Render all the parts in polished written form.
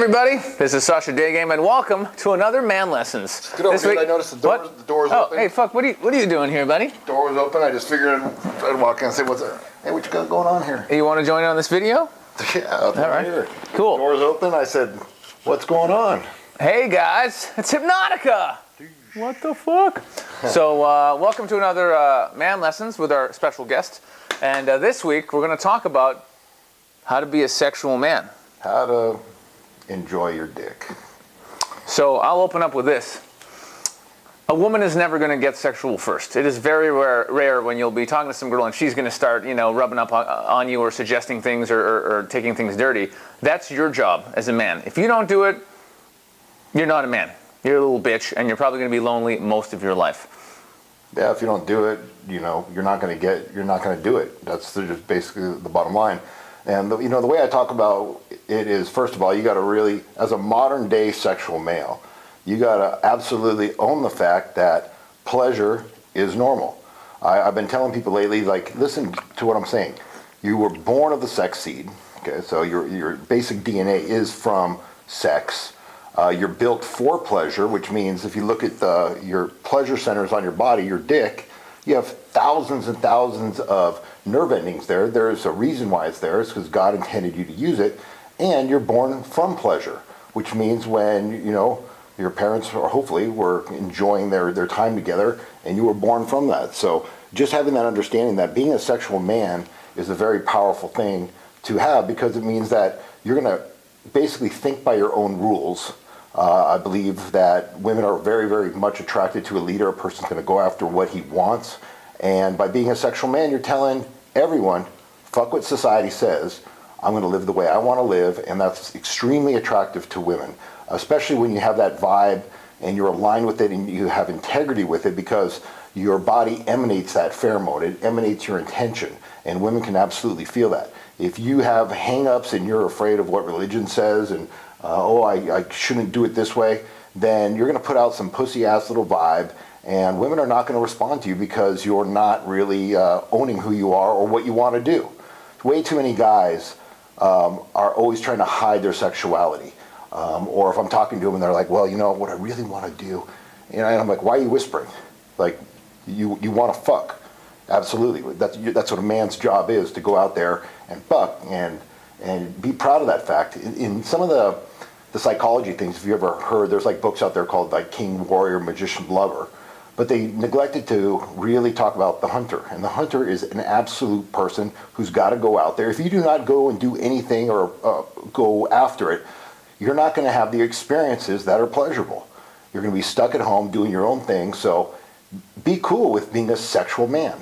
everybody, this is Sasha Daygame, and welcome to another Man Lessons. Good old, I noticed the door's open. Hey, fuck, what are you doing here, buddy? Door was open, I just figured I'd walk in and say, hey, what you got going on here? You want to join on this video? Yeah, all right. Here. Cool. Door's open, I said, what's going on? Hey guys, it's Hypnotica! What the fuck? So, welcome to another Man Lessons with our special guest. And this week, we're going to talk about how to be a sexual man. How to enjoy your dick. So I'll open up with this. A woman is never going to get sexual first. It is very rare when you'll be talking to some girl and she's going to start, rubbing up on you or suggesting things or taking things dirty. That's your job as a man. If you don't do it, you're not a man. You're a little bitch, and you're probably going to be lonely most of your life. Yeah, if you don't do it, you're not going to do it. That's just basically the bottom line. And the way I talk about it is, first of all, you got to really, as a modern day sexual male, you got to absolutely own the fact that pleasure is normal. I've been telling people lately, like, listen to what I'm saying. You were born of the sex seed. Okay, so your basic DNA is from sex. You're built for pleasure, which means if you look at your pleasure centers on your body, your dick, you have thousands and thousands of nerve endings there. There's a reason why it's there. It's because God intended you to use it. And you're born from pleasure, which means when, your parents hopefully were enjoying their time together and you were born from that. So just having that understanding that being a sexual man is a very powerful thing to have, because it means that you're going to basically think by your own rules. I believe that women are very, very much attracted to a leader. A person's going to go after what he wants. And by being a sexual man, you're telling everyone, fuck what society says. I'm going to live the way I want to live. And that's extremely attractive to women, especially when you have that vibe and you're aligned with it and you have integrity with it, because your body emanates that pheromone. It emanates your intention. And women can absolutely feel that. If you have hang-ups and you're afraid of what religion says and I shouldn't do it this way, then you're going to put out some pussy-ass little vibe, and women are not going to respond to you because you're not really owning who you are or what you want to do. Way too many guys are always trying to hide their sexuality. Or if I'm talking to them and they're like, well, what I really want to do, and I'm like, why are you whispering? Like, you want to fuck. Absolutely. That's what a man's job is, to go out there and fuck and be proud of that fact. In some of the psychology things, if you ever heard, there's like books out there called like King, Warrior, Magician, Lover, but they neglected to really talk about the hunter. And the hunter is an absolute person who's got to go out there. If you do not go and do anything or go after it, you're not going to have the experiences that are pleasurable. You're going to be stuck at home doing your own thing. So be cool with being a sexual man.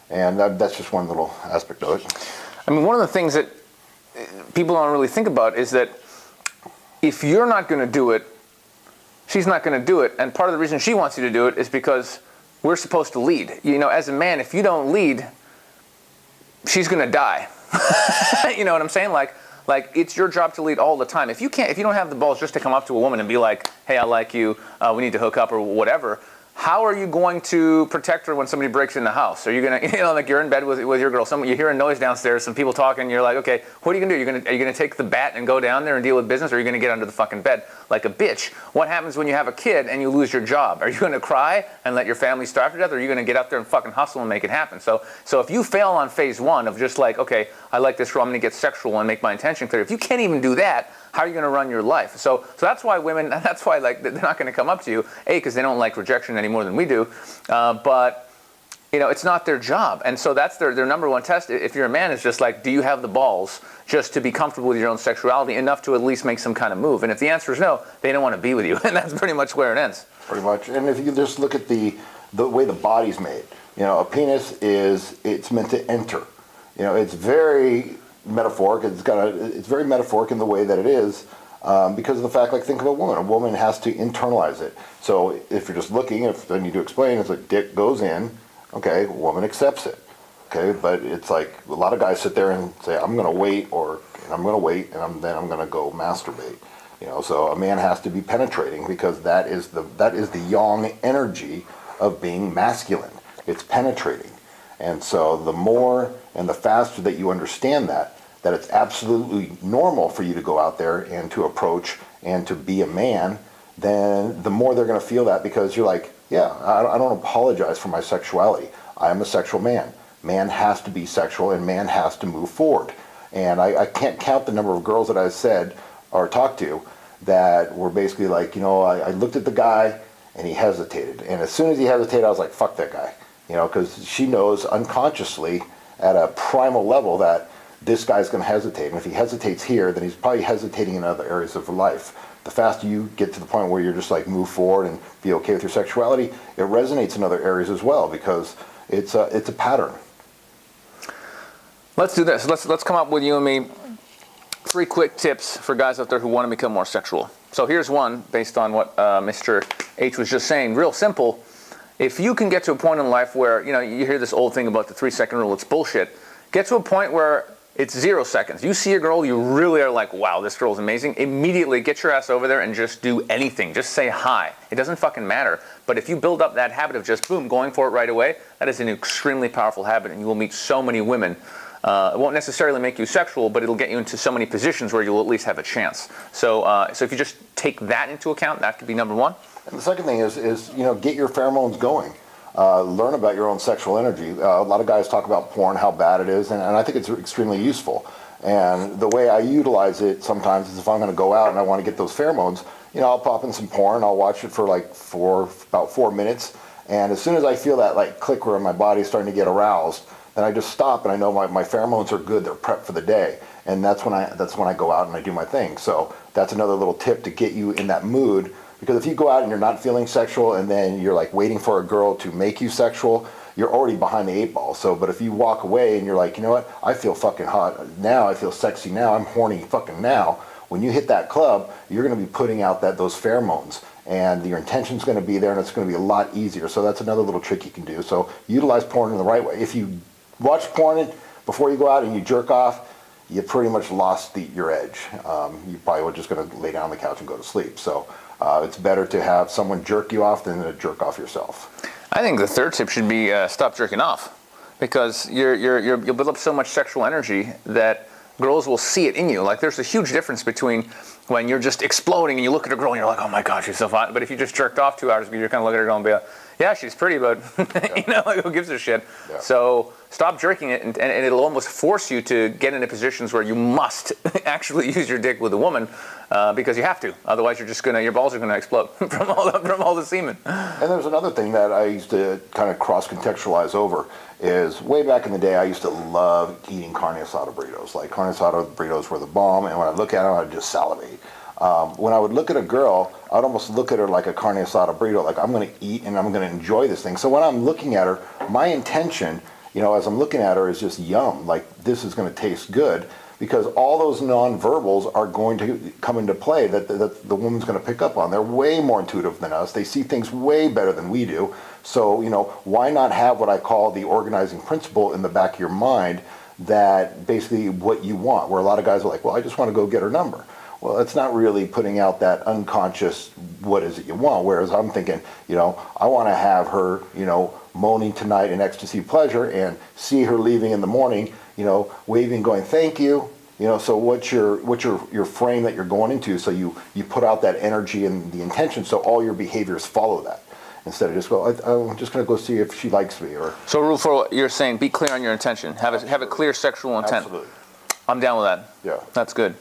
And that's just one little aspect of it. I mean, one of the things that people don't really think about is that if you're not going to do it, she's not going to do it. And part of the reason she wants you to do it is because we're supposed to lead. As a man, if you don't lead, she's going to die. You know what I'm saying? Like it's your job to lead all the time. If you don't have the balls just to come up to a woman and be like, hey, I like you, we need to hook up or whatever, how are you going to protect her when somebody breaks in the house? Are you going to, like you're in bed with your girl, you hear a noise downstairs, some people talking, you're like, okay, what are you going to do? Are you going to take the bat and go down there and deal with business, or are you going to get under the fucking bed like a bitch? What happens when you have a kid and you lose your job? Are you going to cry and let your family starve to death, or are you going to get up there and fucking hustle and make it happen? So if you fail on phase one of just like, okay, I like this girl, I'm going to get sexual and make my intention clear. If you can't even do that, how are you going to run your life? So that's why women, that's why like they're not going to come up to you, because they don't like rejection any more than we do. But it's not their job. And so that's their number one test. If you're a man, is just like, do you have the balls just to be comfortable with your own sexuality enough to at least make some kind of move? And if the answer is no, they don't want to be with you. And that's pretty much where it ends. Pretty much. And if you just look at the way the body's made, a penis it's meant to enter. It's very metaphoric. It's very metaphoric in the way that it is, because of the fact, like, think of a woman. A woman has to internalize it. So if you're just looking, if I need to explain, it's like dick goes in, okay, woman accepts it, okay. But it's like a lot of guys sit there and say, I'm going to wait, and I'm going to wait, and then I'm going to go masturbate. So a man has to be penetrating, because that is the yang energy of being masculine. It's penetrating. And so the more and the faster that you understand that it's absolutely normal for you to go out there and to approach and to be a man, then the more they're going to feel that, because you're like, yeah, I don't apologize for my sexuality. I am a sexual man. Man has to be sexual, and man has to move forward. And I can't count the number of girls that I've said or talked to that were basically like, I looked at the guy and he hesitated. And as soon as he hesitated, I was like, fuck that guy. Because she knows unconsciously at a primal level that this guy's going to hesitate. And if he hesitates here, then he's probably hesitating in other areas of life. The faster you get to the point where you're just like move forward and be okay with your sexuality, it resonates in other areas as well, because it's a pattern. Let's do this. Let's come up with, you and me, 3 quick tips for guys out there who want to become more sexual. So here's one based on what Mr. H was just saying. Real simple. If you can get to a point in life where, you hear this old thing about the 3-second rule, it's bullshit. Get to a point where it's 0 seconds. You see a girl, you really are like, wow, this girl's amazing. Immediately get your ass over there and just do anything. Just say hi. It doesn't fucking matter. But if you build up that habit of just, boom, going for it right away, that is an extremely powerful habit, and you will meet so many women. It won't necessarily make you sexual, but it'll get you into so many positions where you'll at least have a chance. So if you just take that into account, that could be number 1. And the second thing is get your pheromones going. Learn about your own sexual energy. A lot of guys talk about porn, how bad it is, and I think it's extremely useful. And the way I utilize it sometimes is if I'm going to go out and I want to get those pheromones, I'll pop in some porn, I'll watch it for like about 4 minutes, and as soon as I feel that like click where my body's starting to get aroused, then I just stop and I know my pheromones are good, they're prepped for the day, and that's when I go out and I do my thing. So that's another little tip to get you in that mood. Because if you go out and you're not feeling sexual and then you're like waiting for a girl to make you sexual, you're already behind the 8 ball. So, but if you walk away and you're like, you know what, I feel fucking hot now, I feel sexy now, I'm horny fucking now. When you hit that club, you're going to be putting out those pheromones, and your intention's going to be there, and it's going to be a lot easier. So that's another little trick you can do. So utilize porn in the right way. If you watch porn before you go out and you jerk off, you pretty much lost your edge. You probably were just going to lay down on the couch and go to sleep. So it's better to have someone jerk you off than to jerk off yourself. I think the third tip should be stop jerking off, because you'll build up so much sexual energy that girls will see it in you. Like, there's a huge difference between when you're just exploding and you look at a girl and you're like, oh my God, she's so hot. But if you just jerked off 2 hours ago, you're kind of looking at her and be like, yeah, she's pretty, but like, who gives a shit? Yeah. So stop jerking it, and it'll almost force you to get into positions where you must actually use your dick with a woman, because you have to. Otherwise, your balls are gonna explode from all the semen. And there's another thing that I used to kind of cross-contextualize over is way back in the day, I used to love eating carne asada burritos. Like, carne asada burritos were the bomb, and when I look at them, I'd just salivate. When I would look at a girl, I'd almost look at her like a carne asada burrito, like I'm going to eat and I'm going to enjoy this thing. So when I'm looking at her, my intention, as I'm looking at her, is just yum, like this is going to taste good, because all those non-verbals are going to come into play that the woman's going to pick up on. They're way more intuitive than us. They see things way better than we do. So, why not have what I call the organizing principle in the back of your mind, that basically what you want, where a lot of guys are like, well, I just want to go get her number. Well, it's not really putting out that unconscious, what is it you want? Whereas I'm thinking, I want to have her, moaning tonight in ecstasy pleasure, and see her leaving in the morning, waving, going, thank you. So what's your frame that you're going into? So you put out that energy and the intention, so all your behaviors follow that. Instead of just go, I'm just going to go see if she likes me. Or so rule 4, you're saying, be clear on your intention. Have a clear sexual intent. Absolutely. I'm down with that. Yeah. That's good.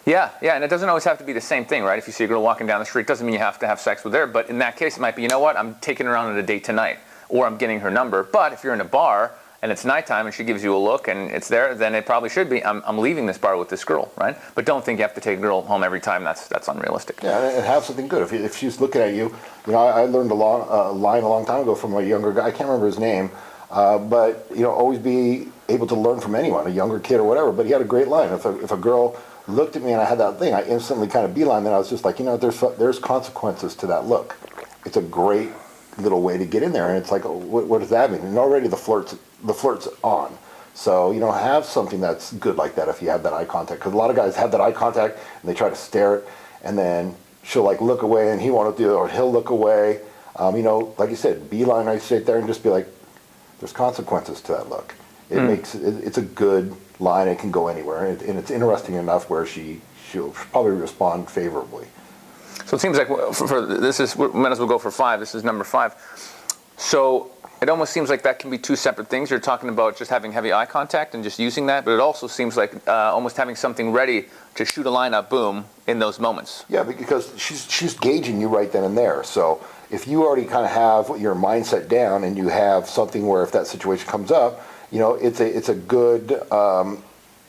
Yeah, and it doesn't always have to be the same thing, right? If you see a girl walking down the street, doesn't mean you have to have sex with her, but in that case, it might be, I'm taking her out on a date tonight, or I'm getting her number. But if you're in a bar and it's nighttime and she gives you a look and it's there, then it probably should be, I'm leaving this bar with this girl, right? But don't think you have to take a girl home every time. That's unrealistic. Yeah, and have something good. If she's looking at you, I learned a line a long time ago from a younger guy. I can't remember his name, but always be able to learn from anyone, a younger kid or whatever. But he had a great line. If a girl looked at me and I had that thing, I instantly kind of beeline. Then I was just like, there's consequences to that look. It's a great little way to get in there, and it's like, what does that mean? And already the flirt's on. So have something that's good like that if you have that eye contact, because a lot of guys have that eye contact and they try to stare it, and then she'll like look away and he won't do it, or he'll look away. Like you said, beeline right straight there and just be like, there's consequences to that look. It makes it's a good line. It can go anywhere, and it's interesting enough where she she'll probably respond favorably. So it seems like we might as well go for 5. This is number 5. So it almost seems like that can be 2 separate things. You're talking about just having heavy eye contact and just using that, but it also seems like almost having something ready to shoot a line up, boom, in those moments. Yeah, because she's gauging you right then and there. So if you already kind of have your mindset down and you have something where if that situation comes up, it's a good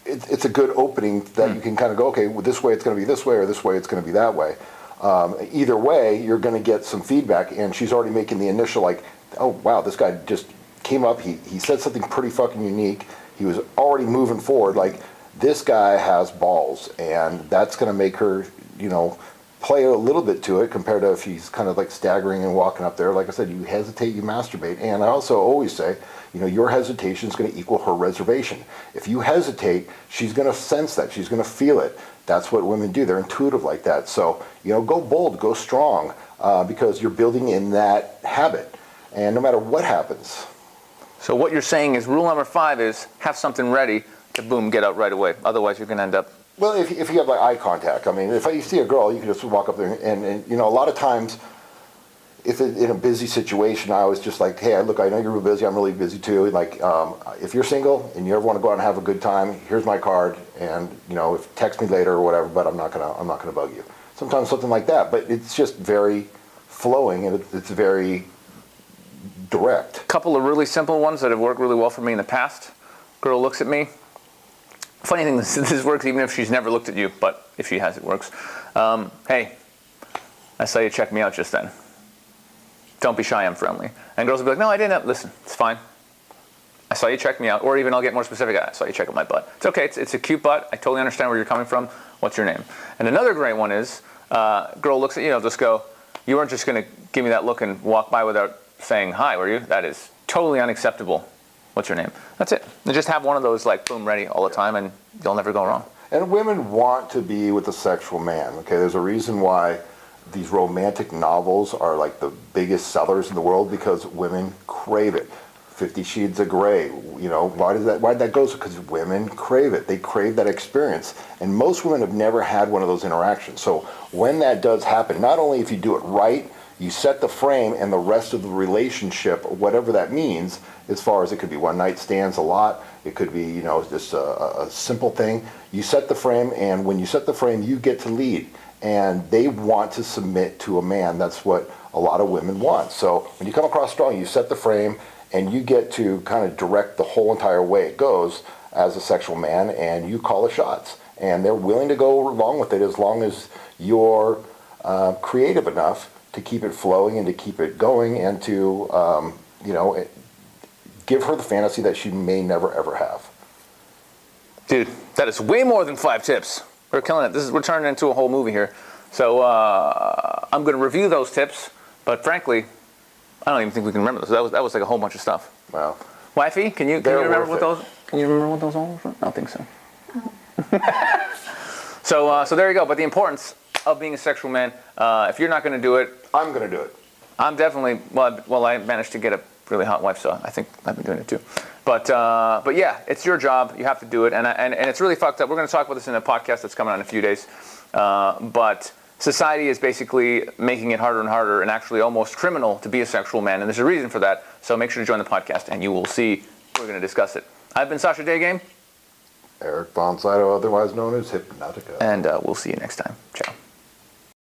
it's a good opening that you can kind of go, okay, well, this way it's going to be this way, or this way it's going to be that way. Either way, you're going to get some feedback, and she's already making the initial like, oh wow, this guy just came up, he said something pretty fucking unique, he was already moving forward, like this guy has balls, and that's going to make her, play a little bit to it compared to if he's kind of like staggering and walking up there. Like I said, you hesitate, you masturbate, and I also always say, your hesitation is going to equal her reservation. If you hesitate, she's going to sense that, she's going to feel it. That's what women do. They're intuitive like that. So, go bold, go strong, because you're building in that habit. And no matter what happens. So what you're saying is rule number 5 is have something ready to, boom, get out right away. Otherwise, you're going to end up... Well, if you have like eye contact, I mean, if you see a girl, you can just walk up there and a lot of times, if in a busy situation, I was just like, hey, look, I know you're real busy. I'm really busy too. Like, if you're single and you ever want to go out and have a good time, here's my card, and if text me later or whatever. But I'm not gonna bug you. Sometimes something like that. But it's just very flowing, and it's very direct. A couple of really simple ones that have worked really well for me in the past. Girl looks at me. Funny thing, this works even if she's never looked at you, but if she has, it works. Hey, I saw you check me out just then. Don't be shy, I'm friendly. And girls will be like, no, I didn't. Listen, it's fine. I saw you check me out. Or even I'll get more specific. I saw you check out my butt. It's okay. It's a cute butt. I totally understand where you're coming from. What's your name? And another great one is, girl looks at you, just go, you weren't just going to give me that look and walk by without saying hi, were you? That is totally unacceptable. What's your name? That's it. And just have one of those, like, boom, ready all the time, and you'll never go wrong. And women want to be with a sexual man. Okay, there's a reason why these romantic novels are like the biggest sellers in the world, because women crave it. 50 Shades of Grey, why did that go? Because women crave it. They crave that experience. And most women have never had one of those interactions. So when that does happen, not only if you do it right, you set the frame and the rest of the relationship, whatever that means, as far as it could be one night stands a lot, it could be, just a simple thing. You set the frame, and when you set the frame, you get to lead. And they want to submit to a man. That's what a lot of women want. So when you come across strong, you set the frame, and you get to kind of direct the whole entire way it goes as a sexual man, and you call the shots. And they're willing to go along with it as long as you're creative enough to keep it flowing and to keep it going, and to, give her the fantasy that she may never, ever have. Dude, that is way more than 5 tips. We're killing it. We're turning into a whole movie here. So I'm going to review those tips, but frankly, I don't even think we can remember those. That was like a whole bunch of stuff. Wow. Wifey, can you remember what those? Can you remember what those all were? I don't think so. So there you go. But the importance of being a sexual man. If you're not going to do it, I'm going to do it. I'm definitely. Well, I managed to get a really hot wife, so I think I've been doing it too. But yeah, it's your job. You have to do it, and it's really fucked up. We're going to talk about this in a podcast that's coming out in a few days. But society is basically making it harder and harder, and actually almost criminal to be a sexual man, and there's a reason for that. So make sure to join the podcast, and you will see we're going to discuss it. I've been Sasha Daygame. Eric Bonsato, otherwise known as Hypnotica. And we'll see you next time. Ciao.